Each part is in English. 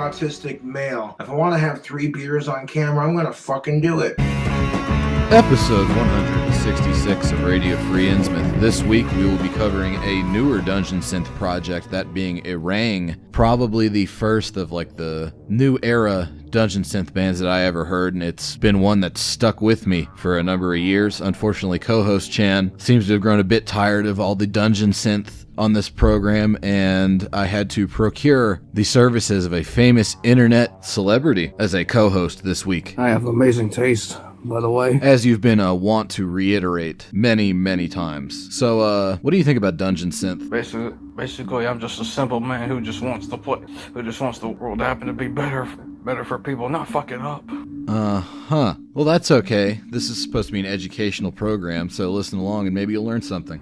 autistic male. If I want to have 3 beers on camera, I'm gonna fucking do it. Episode 166 of Radio Free Innsmouth. This week we will be covering a newer dungeon synth project, that being Erang, probably the first of like the new era dungeon synth bands that I ever heard, and it's been one that's stuck with me for a number of years. Unfortunately, co-host Chan seems to have grown a bit tired of all the dungeon synth on this program, and I had to procure the services of a famous internet celebrity as a co-host this week. I have amazing taste, by the way. As you've been wont to reiterate many times. So, what do you think about dungeon synth? Basically, I'm just a simple man who just wants the world to happen to be better for people, not fuck it up. Well, that's okay. This is supposed to be an educational program, so listen along and maybe you'll learn something.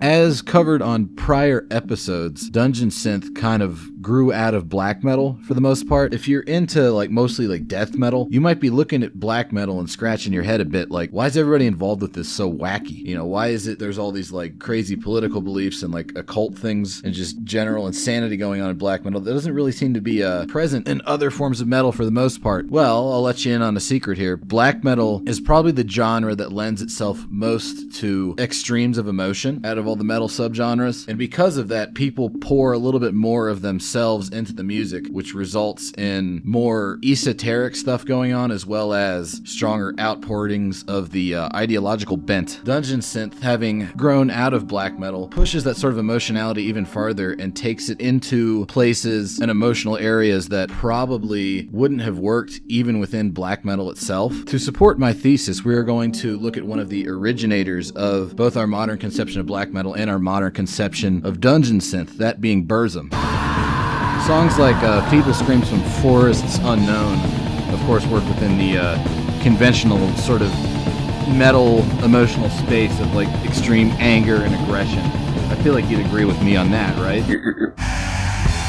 As covered on prior episodes, dungeon synth kind of grew out of black metal for the most part. If you're into mostly death metal, you might be looking at black metal and scratching your head a bit like, why is everybody involved with this so wacky? You know, why is it there's all these crazy political beliefs and occult things and just general insanity going on in black metal that doesn't really seem to be present in other forms of metal for the most part? Well, I'll let you in on a secret here. Black metal is probably the genre that lends itself most to extremes of emotion out of all the metal subgenres, and because of that, people pour a little bit more of themselves into the music, which results in more esoteric stuff going on, as well as stronger outpourings of the ideological bent. Dungeon synth, having grown out of black metal, pushes that sort of emotionality even farther and takes it into places and emotional areas that probably wouldn't have worked even within black metal itself. To support my thesis, we are going to look at one of the originators of both our modern conception of black metal and our modern conception of dungeon synth, that being Burzum. Songs like Feeble Screams from Forests Unknown, of course, work within the conventional sort of metal emotional space of extreme anger and aggression. I feel like you'd agree with me on that, right?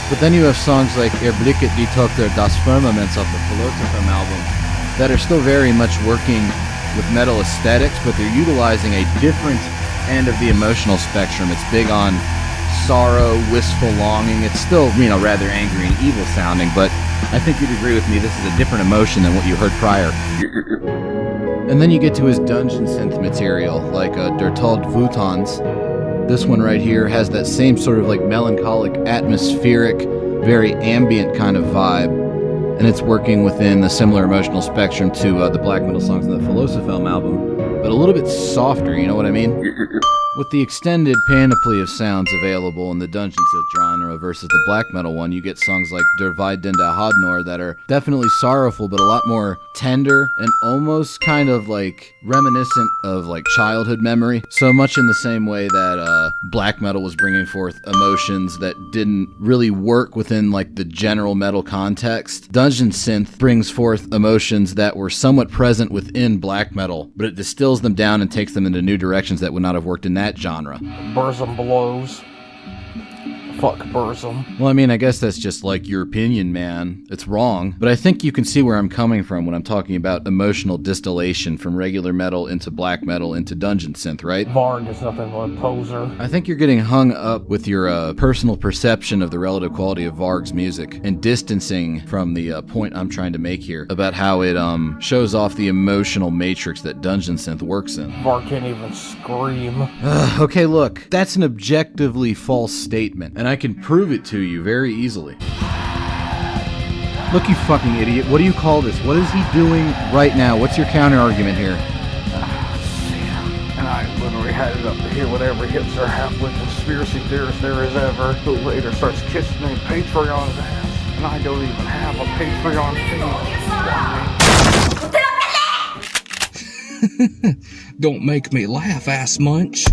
But then you have songs like Erblicket die Tochter das Firmaments off the Philosophem album that are still very much working with metal aesthetics, but they're utilizing a different end of the emotional spectrum. It's big on sorrow, wistful longing. It's still, rather angry and evil sounding, but I think you'd agree with me, this is a different emotion than what you heard prior. And then you get to his dungeon synth material, like Der Tod Wutans. This one right here has that same sort of melancholic, atmospheric, very ambient kind of vibe, and it's working within the similar emotional spectrum to the black metal songs in the Philosophem album, but a little bit softer, you know what I mean? With the extended panoply of sounds available in the dungeon synth genre versus the black metal one, you get songs like Der Weiden der Hodnor that are definitely sorrowful, but a lot more tender and almost kind of reminiscent of childhood memory. So much in the same way that black metal was bringing forth emotions that didn't really work within the general metal context, dungeon synth brings forth emotions that were somewhat present within black metal, but it distills them down and takes them into new directions that would not have worked in that genre. Burzum blows. Fuck Burzum. Well, I guess that's just your opinion, man. It's wrong. But I think you can see where I'm coming from when I'm talking about emotional distillation from regular metal into black metal into dungeon synth, right? Varg is nothing but a poser. I think you're getting hung up with your personal perception of the relative quality of Varg's music and distancing from the point I'm trying to make here about how it shows off the emotional matrix that dungeon synth works in. Varg can't even scream. Okay, look, that's an objectively false statement, and I can prove it to you very easily. Look, you fucking idiot. What do you call this? What is he doing right now? What's your counter argument here? And I literally had it up to here with every hipster half-wit conspiracy theorist there is ever, who later starts kissing me Patreon's ass, and I don't even have a Patreon page. Don't make me laugh, ass munch.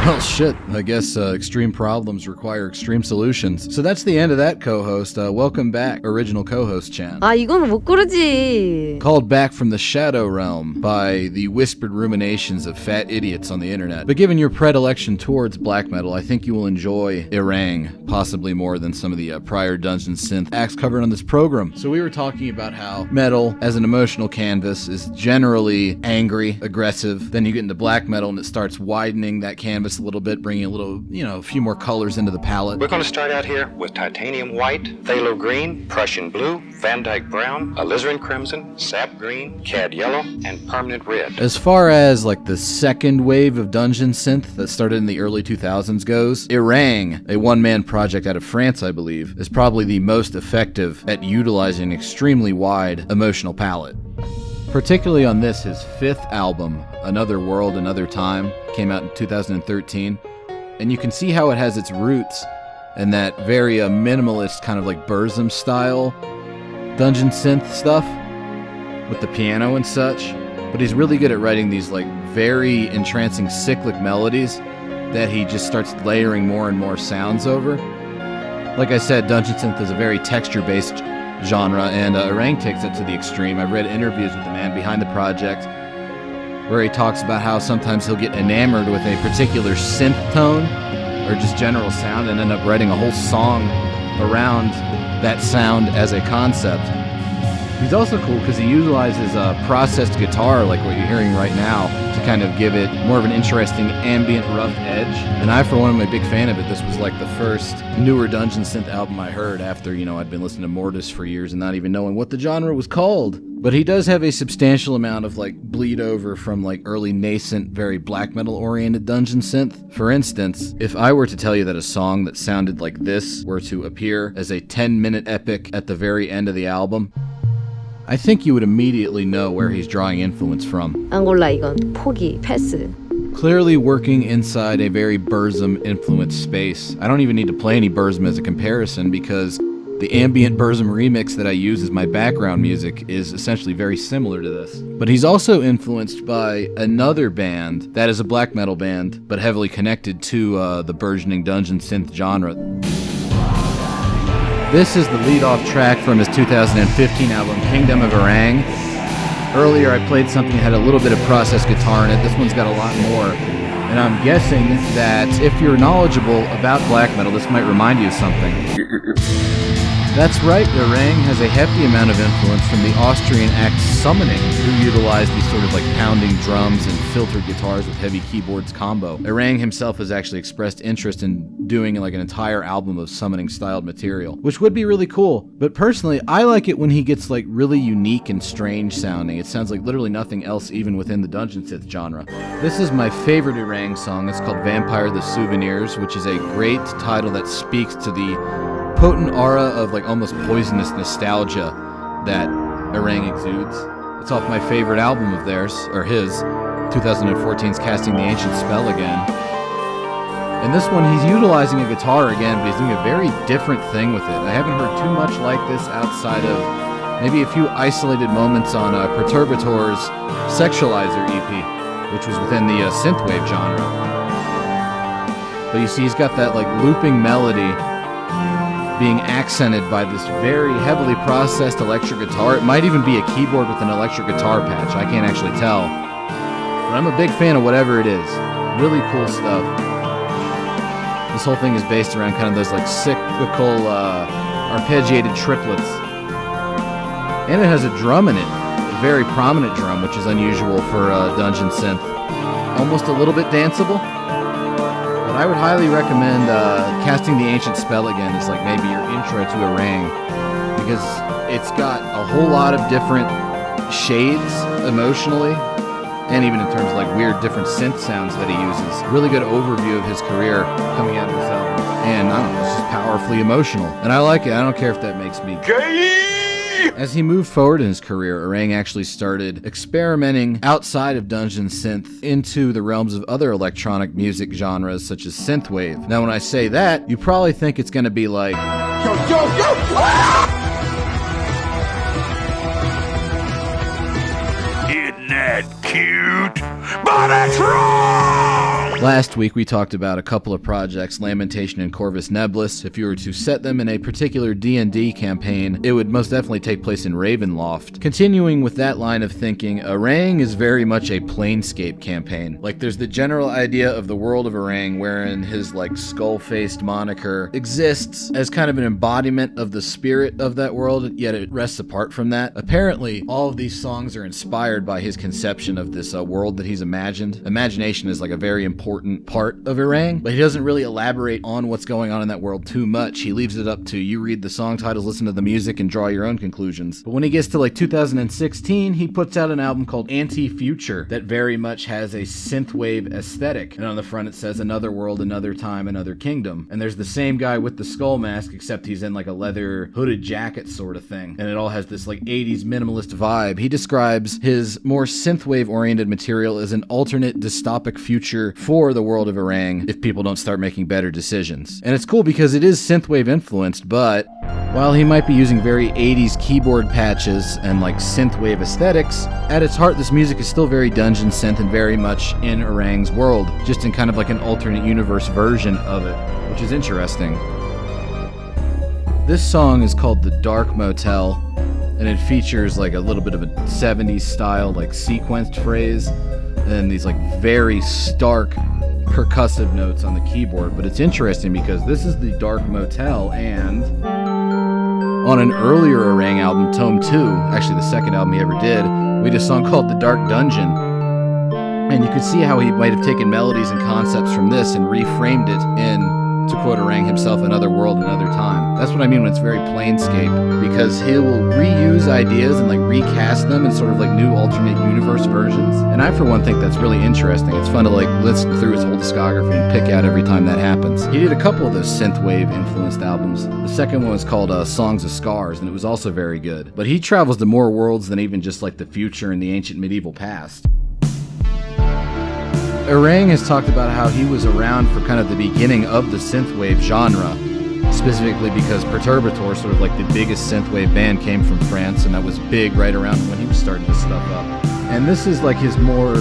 Well, shit. I guess extreme problems require extreme solutions. So that's the end of that co-host. Welcome back, original co-host Chan. 이거는 못 고르지. Called back from the shadow realm by the whispered ruminations of fat idiots on the internet. But given your predilection towards black metal, I think you will enjoy Erang, possibly more than some of the prior Dungeon Synth acts covered on this program. So we were talking about how metal, as an emotional canvas, is generally angry, aggressive. Then you get into black metal and it starts widening that canvas a little bit, bringing a little, a few more colors into the palette. We're going to start out here with titanium white, phthalo green, Prussian blue, Van Dyke brown, alizarin crimson, sap green, cad yellow, and permanent red. As far as like the second wave of Dungeon Synth that started in the early 2000s goes, Erang, a one-man project out of France, I believe, is probably the most effective at utilizing an extremely wide emotional palette. Particularly on this, his fifth album, Another World, Another Time, came out in 2013, and you can see how it has its roots in that very minimalist kind of like Burzum style Dungeon Synth stuff with the piano and such, but he's really good at writing these like very entrancing cyclic melodies that he just starts layering more and more sounds over. Like I said, Dungeon Synth is a very texture-based genre, and Erang takes it to the extreme. I've read interviews with the man behind the project where he talks about how sometimes he'll get enamored with a particular synth tone or just general sound and end up writing a whole song around that sound as a concept. He's also cool because he utilizes processed guitar like what you're hearing right now to kind of give it more of an interesting ambient rough edge. And I, for one, am a big fan of it. This was like the first newer Dungeon Synth album I heard after, I'd been listening to Mortis for years and not even knowing what the genre was called. But he does have a substantial amount of like bleed over from like early nascent, very black metal oriented Dungeon Synth. For instance, if I were to tell you that a song that sounded like this were to appear as a 10-minute epic at the very end of the album, I think you would immediately know where he's drawing influence from. 안 골라 이건 포기 패스. Clearly working inside a very Burzum influenced space. I don't even need to play any Burzum as a comparison because the ambient Burzum remix that I use as my background music is essentially very similar to this. But he's also influenced by another band that is a black metal band, but heavily connected to the burgeoning Dungeon Synth genre. This is the lead-off track from his 2015 album, Kingdom of Erang. Earlier I played something that had a little bit of processed guitar in it. This one's got a lot more. And I'm guessing that if you're knowledgeable about black metal, this might remind you of something. That's right, Erang has a hefty amount of influence from the Austrian act Summoning, who utilized these sort of like pounding drums and filtered guitars with heavy keyboards combo. Erang himself has actually expressed interest in doing like an entire album of Summoning styled material, which would be really cool. But personally, I like it when he gets like really unique and strange sounding. It sounds like literally nothing else even within the Dungeon Synth genre. This is my favorite Erang song. It's called Vampire the Souvenirs, which is a great title that speaks to the potent aura of like almost poisonous nostalgia that Erang exudes. It's off my favorite album of theirs, or his, 2014's Casting the Ancient Spell Again. In this one, he's utilizing a guitar again, but he's doing a very different thing with it. I haven't heard too much like this outside of maybe a few isolated moments on Perturbator's Sexualizer EP, which was within the synthwave genre. But you see, he's got that like looping melody being accented by this very heavily processed electric guitar. It might even be a keyboard with an electric guitar patch. I can't actually tell. But I'm a big fan of whatever it is. Really cool stuff. This whole thing is based around kind of those like cyclical arpeggiated triplets. And it has a drum in it. A very prominent drum, which is unusual for Dungeon Synth. Almost a little bit danceable. I would highly recommend Casting the Ancient Spell Again as like maybe your intro to Erang, because it's got a whole lot of different shades emotionally, and even in terms of like weird different synth sounds that he uses. Really good overview of his career coming out of this album. And I don't know, it's just powerfully emotional. And I like it. I don't care if that makes me gay. As he moved forward in his career, Erang actually started experimenting outside of Dungeon Synth into the realms of other electronic music genres such as synthwave. Now when I say that, you probably think it's gonna be like Isn't that cute? But it's wrong! Last week we talked about a couple of projects, Lamentation and Corvus Neblis. If you were to set them in a particular D&D campaign, it would most definitely take place in Ravenloft. Continuing with that line of thinking, Erang is very much a Planescape campaign. Like, there's the general idea of the world of Erang, wherein his like skull-faced moniker exists as kind of an embodiment of the spirit of that world, yet it rests apart from that. Apparently, all of these songs are inspired by his conception of this world that he's imagined. Imagination is like a very important part of Erang, but he doesn't really elaborate on what's going on in that world too much. He leaves it up to you read the song titles, listen to the music, and draw your own conclusions. But when he gets to like 2016, he puts out an album called Anti-Future that very much has a synthwave aesthetic. And on the front it says another world, another time, another kingdom. And there's the same guy with the skull mask, except he's in like a leather hooded jacket sort of thing. And it all has this like 80s minimalist vibe. He describes his more synthwave oriented material as an alternate dystopic future for the world of Erang if people don't start making better decisions. And it's cool because it is synthwave influenced, but while he might be using very 80s keyboard patches and like synthwave aesthetics, at its heart this music is still very dungeon synth and very much in Erang's world, just in kind of like an alternate universe version of it, which is interesting. This song is called The Dark Motel, and it features like a little bit of a 70s style like sequenced phrase and these like very stark percussive notes on the keyboard. But it's interesting because this is The Dark Motel, and on an earlier Erang album, Tome 2, actually the second album he ever did, we did a song called The Dark Dungeon. And you could see how he might have taken melodies and concepts from this and reframed it in, to quote Erang himself, another world, another time. That's what I mean when it's very Planescape, because he will reuse ideas and like recast them in sort of like new alternate universe versions. And I for one think that's really interesting. It's fun to like listen through his whole discography and pick out every time that happens. He did a couple of those synthwave influenced albums. The second one was called Songs of Scars, and it was also very good. But he travels to more worlds than even just like the future and the ancient medieval past. Erang has talked about how he was around for kind of the beginning of the synthwave genre, specifically because Perturbator, sort of like the biggest synthwave band, came from France, and that was big right around when he was starting this stuff up. And this is like his more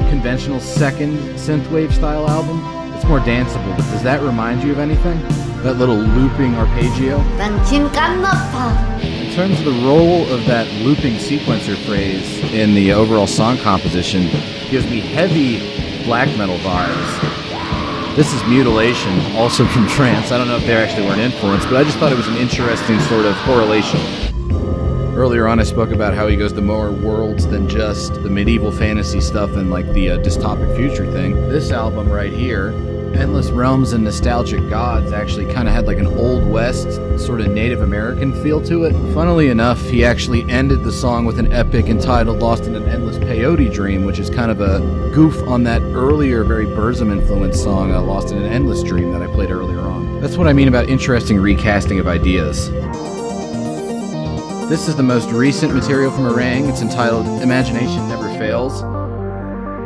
conventional second synthwave style album. It's more danceable, but does that remind you of anything? That little looping arpeggio? In terms of the role of that looping sequencer phrase in the overall song composition, gives me heavy black metal vibes. This is Mutilation, also from France. I don't know if they actually were an influence, but I just thought it was an interesting sort of correlation. Earlier on I spoke about how he goes to more worlds than just the medieval fantasy stuff and like the dystopic future thing. This album right here, Endless Realms and Nostalgic Gods, actually kind of had like an Old West sort of Native American feel to it. Funnily enough, he actually ended the song with an epic entitled Lost in an Endless Peyote Dream, which is kind of a goof on that earlier, very Burzum influenced song, Lost in an Endless Dream, that I played earlier on. That's what I mean about interesting recasting of ideas. This is the most recent material from Erang. It's entitled Imagination Never Fails,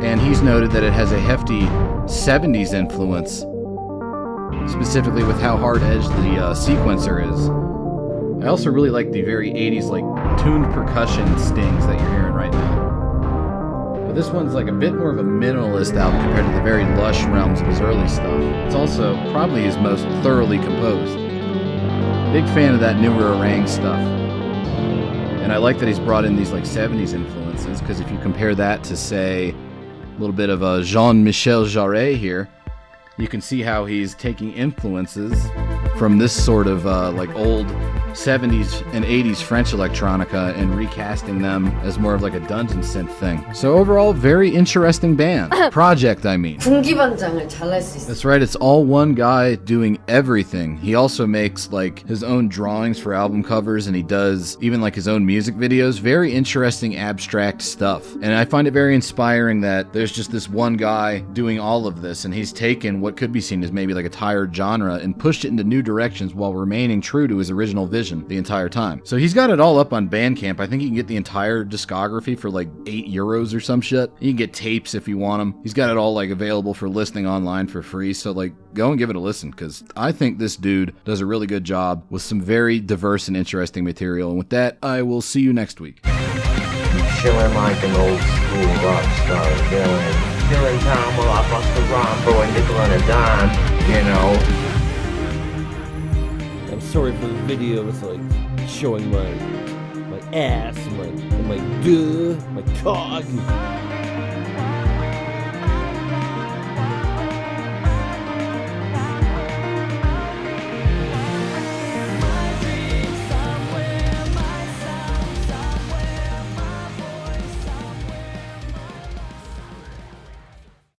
and he's noted that it has a hefty 70s influence, specifically with how hard-edged the sequencer is. I also really like the very 80s like tuned percussion stings that you're hearing right now. But this one's like a bit more of a minimalist album compared to the very lush realms of his early stuff. It's also probably his most thoroughly composed. Big fan of that newer Erang stuff. And I like that he's brought in these like 70s influences, because if you compare that to, say, a little bit of Jean-Michel Jarre here, you can see how he's taking influences from this sort of like old 70s and 80s French electronica and recasting them as more of like a dungeon synth thing. So overall, very interesting band. Project, I mean. That's right, it's all one guy doing everything. He also makes like his own drawings for album covers, and he does even like his own music videos. Very interesting abstract stuff. And I find it very inspiring that there's just this one guy doing all of this, and he's taken what could be seen as maybe like a tired genre and pushed it into new directions while remaining true to his original vision the entire time. So he's got it all up on Bandcamp. I think you can get the entire discography for like €8 or some shit. You can get tapes if you want them. He's got it all like available for listening online for free. So like go and give it a listen, because I think this dude does a really good job with some very diverse and interesting material. And with that, I will see you next week. Chilling like an old school rock star villain. still in town while I bust a rhyme for a nickel and a dime, you know. I'm sorry for the videos like showing my ass and my cog.